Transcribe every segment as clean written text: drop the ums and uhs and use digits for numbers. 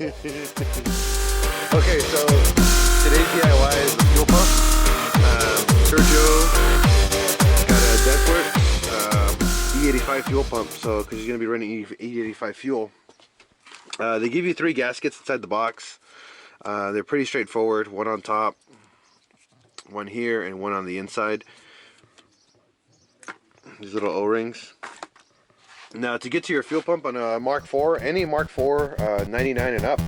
Okay, so today's DIY is the fuel pump. Sergio got a Deathworks E85 fuel pump, so because he's going to be running E85 fuel. They give you 3 gaskets inside the box. They're pretty straightforward. One on top, one here, and one on the inside. These little O-rings. Now, to get to your fuel pump on a Mark IV, any Mark IV 99 and up,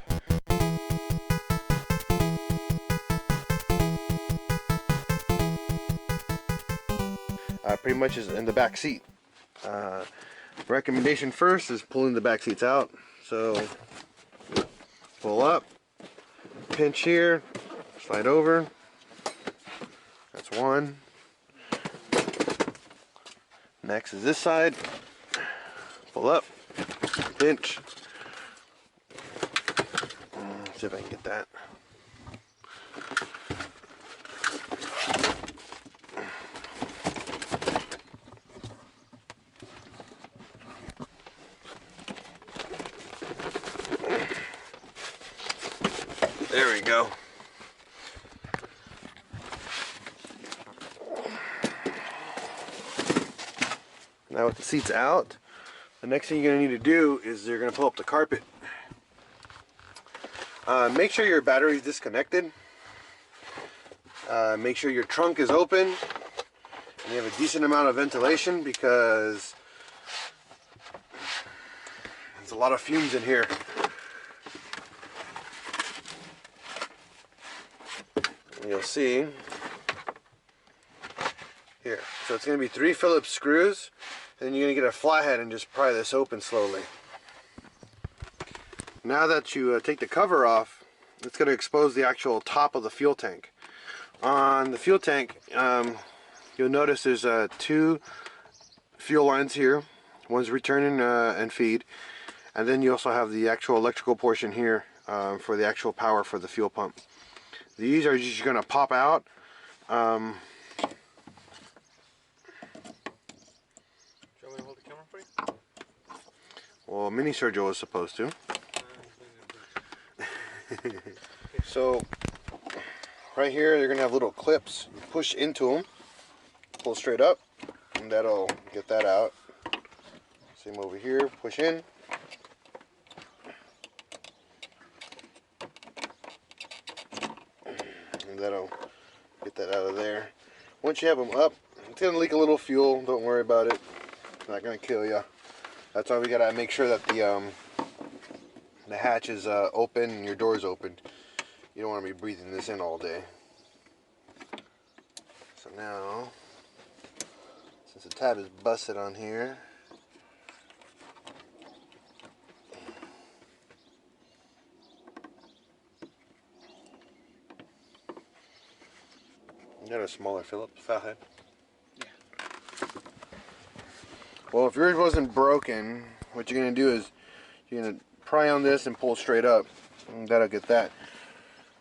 pretty much is in the back seat. Recommendation first is pulling the back seats out. So pull up, pinch here, slide over. That's one. Next is this side. Pull up, pinch. Let's see if I can get that. There we go. Now with the seats out, the next thing you're going to need to do is you're going to pull up the carpet. Make sure your battery is disconnected. Make sure your trunk is open and you have a decent amount of ventilation, because there's a lot of fumes in here. You'll see here. So it's going to be 3 Phillips screws, and then you're going to get a flathead and just pry this open slowly. Now that you take the cover off, it's going to expose the actual top of the fuel tank. On the fuel tank, you'll notice there's 2 fuel lines here. One's return and feed, and then you also have the actual electrical portion here for the actual power for the fuel pump. These are just going to pop out. Do you want me to hold the camera for you? Well, Mini Sergio was supposed to. So, right here, they're going to have little clips. You push into them, pull straight up, and that'll get that out. Same over here, push in. And that'll get that out of there. Once you have them up, it's going to leak a little fuel. Don't worry about it. It's not going to kill you. That's why we got to make sure that the hatch is open and your door is open. You don't want to be breathing this in all day. So now, since the tab is busted on here, you got a smaller Phillips flathead? Yeah. Well, if yours wasn't broken, what you're going to do is you're going to pry on this and pull straight up, and that'll get that.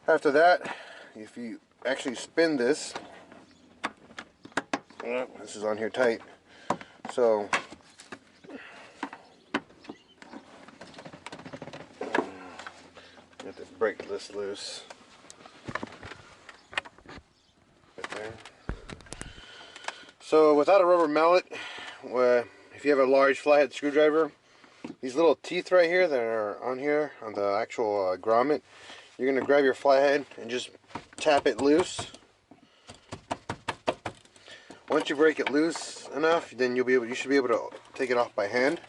After that, if you actually spin this, this is on here tight, so you have to break this loose. Right there. So without a rubber mallet, if you have a large flathead screwdriver, these little teeth right here that are on here on the actual grommet, you're going to grab your flathead and just tap it loose. Once you break it loose enough, then you should be able to take it off by hand.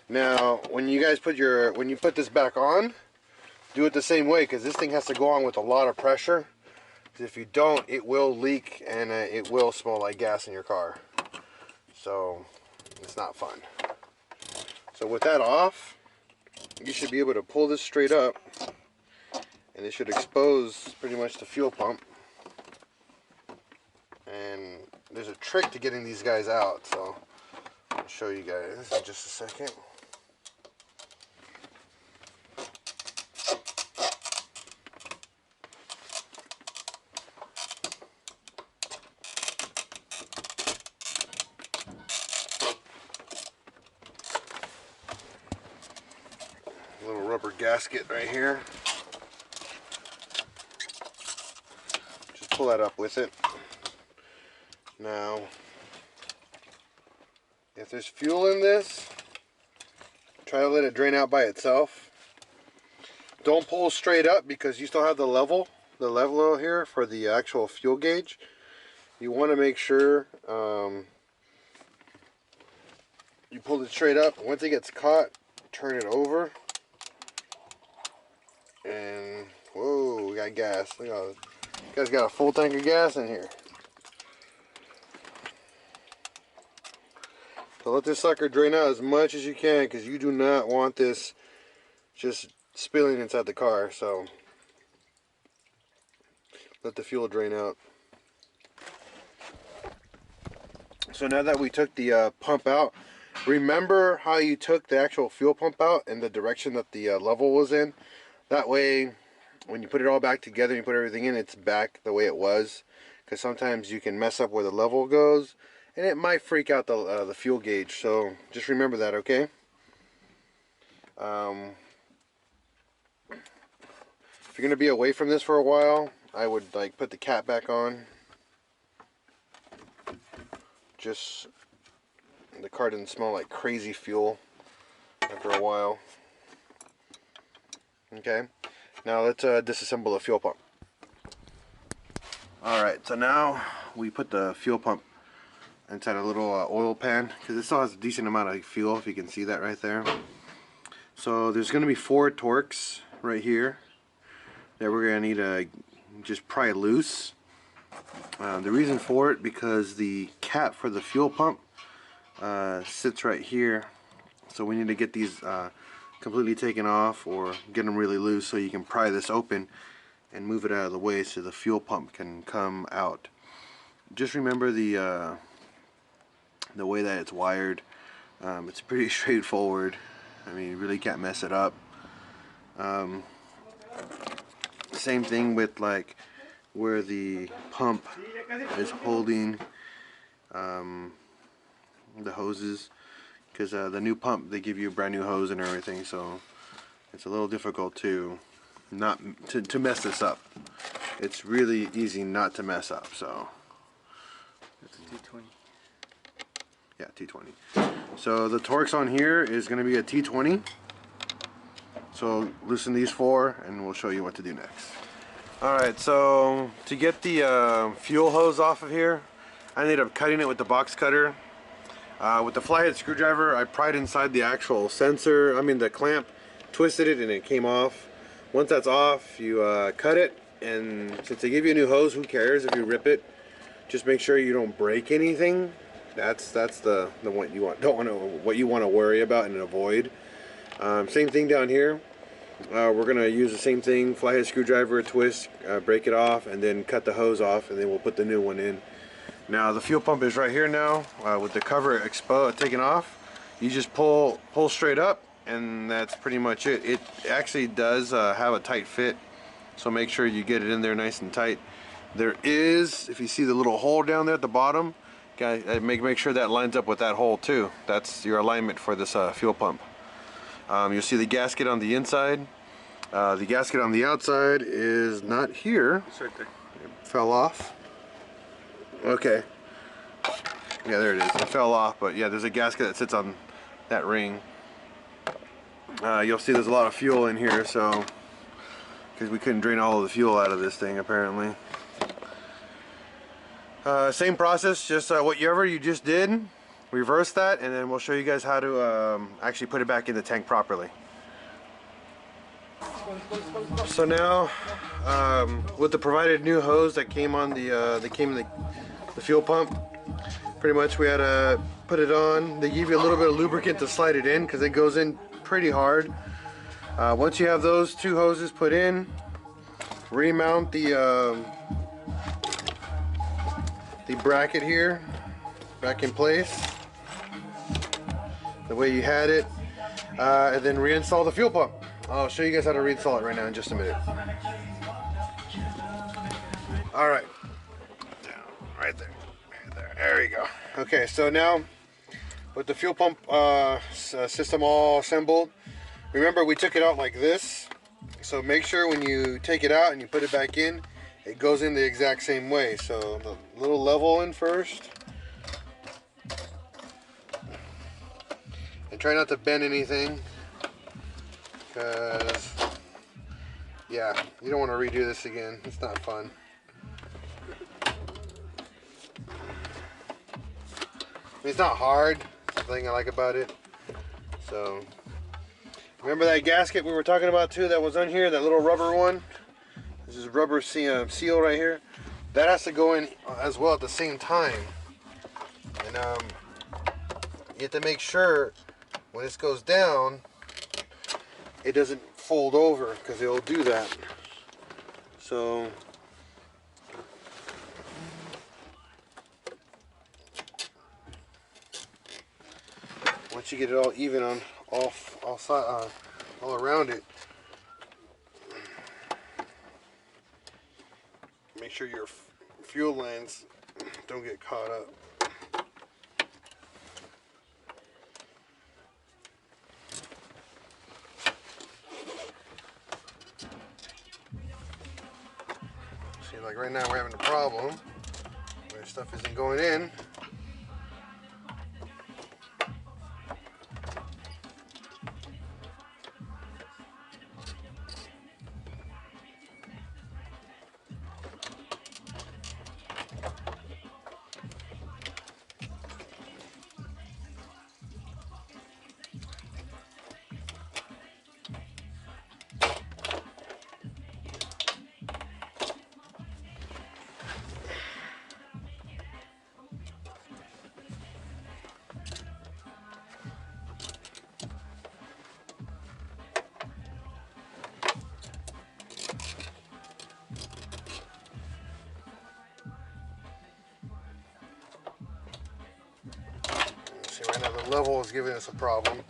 Now, when you put this back on, do it the same way, because this thing has to go on with a lot of pressure. If you don't, it will leak and it will smell like gas in your car. So it's not fun. So with that off, you should be able to pull this straight up, and it should expose pretty much the fuel pump. And there's a trick to getting these guys out, so I'll show you guys in just a second. rubber gasket right here. Just pull that up with it. Now, if there's fuel in this, try to let it drain out by itself. Don't pull straight up because you still have the level here for the actual fuel gauge. You want to make sure you pull it straight up. Once it gets caught, turn it over. And whoa, we got gas. Look at this guy's got a full tank of gas in here. So let this sucker drain out as much as you can because you do not want this just spilling inside the car. So let the fuel drain out. So now that we took the pump out, remember how you took the actual fuel pump out and the direction that the level was in. That way, when you put it all back together, you put everything in, it's back the way it was. Because sometimes you can mess up where the level goes, and it might freak out the fuel gauge. So just remember that, okay? If you're gonna be away from this for a while, I would like put the cap back on. Just the car didn't smell like crazy fuel after a while. Okay, now let's disassemble the fuel pump. Alright, so now we put the fuel pump inside a little oil pan because it still has a decent amount of fuel, if you can see that right there. So there's going to be 4 Torx right here that we're going to need to just pry loose. The reason for it, because the cap for the fuel pump sits right here, so we need to get these completely taken off or get them really loose so you can pry this open and move it out of the way so the fuel pump can come out. Just remember the way that it's wired. It's pretty straightforward. I mean, you really can't mess it up. Same thing with like where the pump is holding the hoses, because the new pump, they give you a brand new hose and everything, so it's a little difficult to mess this up. It's really easy not to mess up. So That's a T20. yeah, T20. So the Torx on here is going to be a T20. So loosen these 4 and we'll show you what to do next. Alright, so to get the fuel hose off of here, I ended up cutting it with the box cutter. With the flathead screwdriver, I pried inside the actual sensor, the clamp, twisted it and it came off. Once that's off, you cut it, and since they give you a new hose, who cares if you rip it? Just make sure you don't break anything. That's the one you want. What you want to worry about and avoid. Same thing down here. We're gonna use the same thing, flathead screwdriver, twist, break it off, and then cut the hose off, and then we'll put the new one in. Now the fuel pump is right here now, with the cover taken off. You just pull straight up, and that's pretty much it. It actually does have a tight fit, so make sure you get it in there nice and tight. There is, if you see the little hole down there at the bottom, make sure that lines up with that hole too. That's your alignment for this fuel pump. You'll see the gasket on the inside. The gasket on the outside is not here. It's right there. It fell off. Okay. Yeah, there it is. It fell off, but yeah, there's a gasket that sits on that ring. You'll see there's a lot of fuel in here, so because we couldn't drain all of the fuel out of this thing apparently. Same process, just whatever you just did, reverse that, and then we'll show you guys how to actually put it back in the tank properly. So now, with the provided new hose that came on the fuel pump, pretty much we had to put it on. They give you a little bit of lubricant to slide it in because it goes in pretty hard. Once you have those 2 hoses put in, remount the bracket here back in place the way you had it, and then reinstall the fuel pump. I'll show you guys how to reinstall it right now in just a minute. Alright, right there. There you go. Okay, so now with the fuel pump system all assembled, Remember, we took it out like this, so make sure when you take it out and you put it back in, it goes in the exact same way. So the little level in first, and try not to bend anything, because yeah, you don't want to redo this again. It's not fun. It's not hard. That's the thing I like about it. So remember that gasket we were talking about too that was on here, that little rubber one? This is rubber seal right here. That has to go in as well at the same time. And you have to make sure when this goes down, it doesn't fold over, because it'll do that. So once you get it all even on all around it, make sure your fuel lines don't get caught up. See, like right now we're having a problem where stuff isn't going in. See, right now the level is giving us a problem.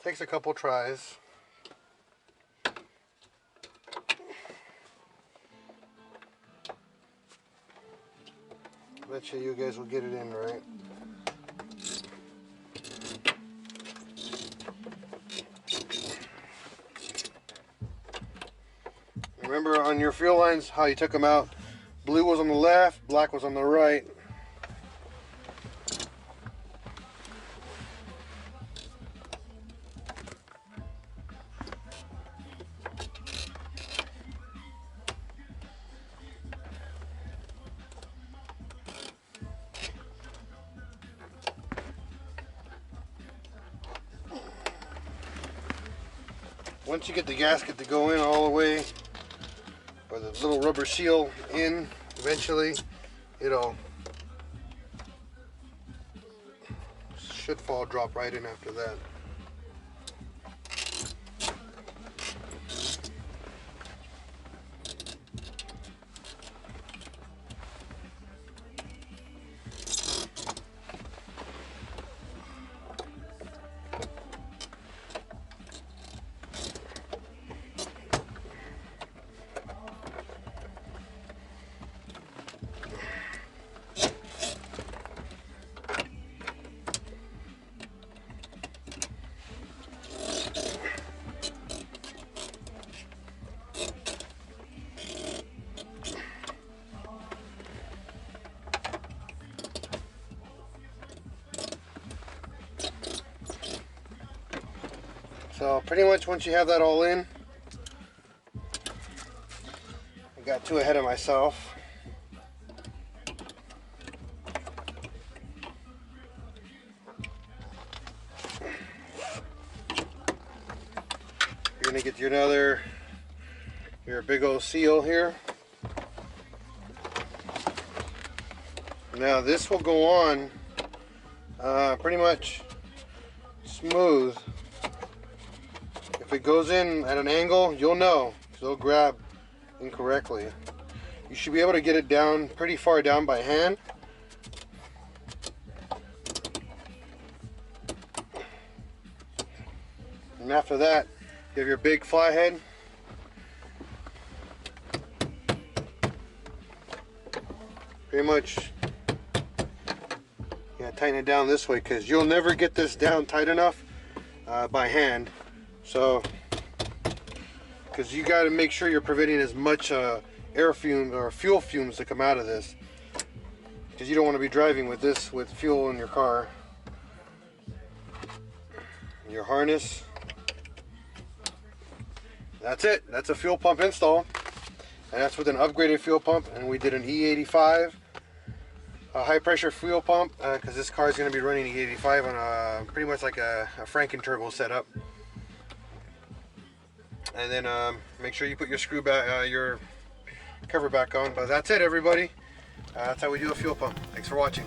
Takes a couple tries. Bet you guys will get it in right. Remember on your fuel lines how you took them out? Blue was on the left, black was on the right. Once you get the gasket to go in all the way, or the little rubber seal in, eventually it'll should drop right in after that. So pretty much once you have that all in, I got too ahead of myself. You're gonna get your big old seal here. Now this will go on pretty much smooth. If it goes in at an angle, you'll know, 'cause it'll grab incorrectly. You should be able to get it down pretty far down by hand. And after that, you have your big flathead. Pretty much, yeah, tighten it down this way because you'll never get this down tight enough by hand. So, because you got to make sure you're preventing as much air fumes or fuel fumes to come out of this, because you don't want to be driving with this with fuel in your car. Your harness. That's it. That's a fuel pump install, and that's with an upgraded fuel pump. And we did an E85 high pressure fuel pump because this car is going to be running E85 on a pretty much like a Franken turbo setup. And then make sure you put your screw back, your cover back on. But that's it, everybody. That's how we do a fuel pump. Thanks for watching.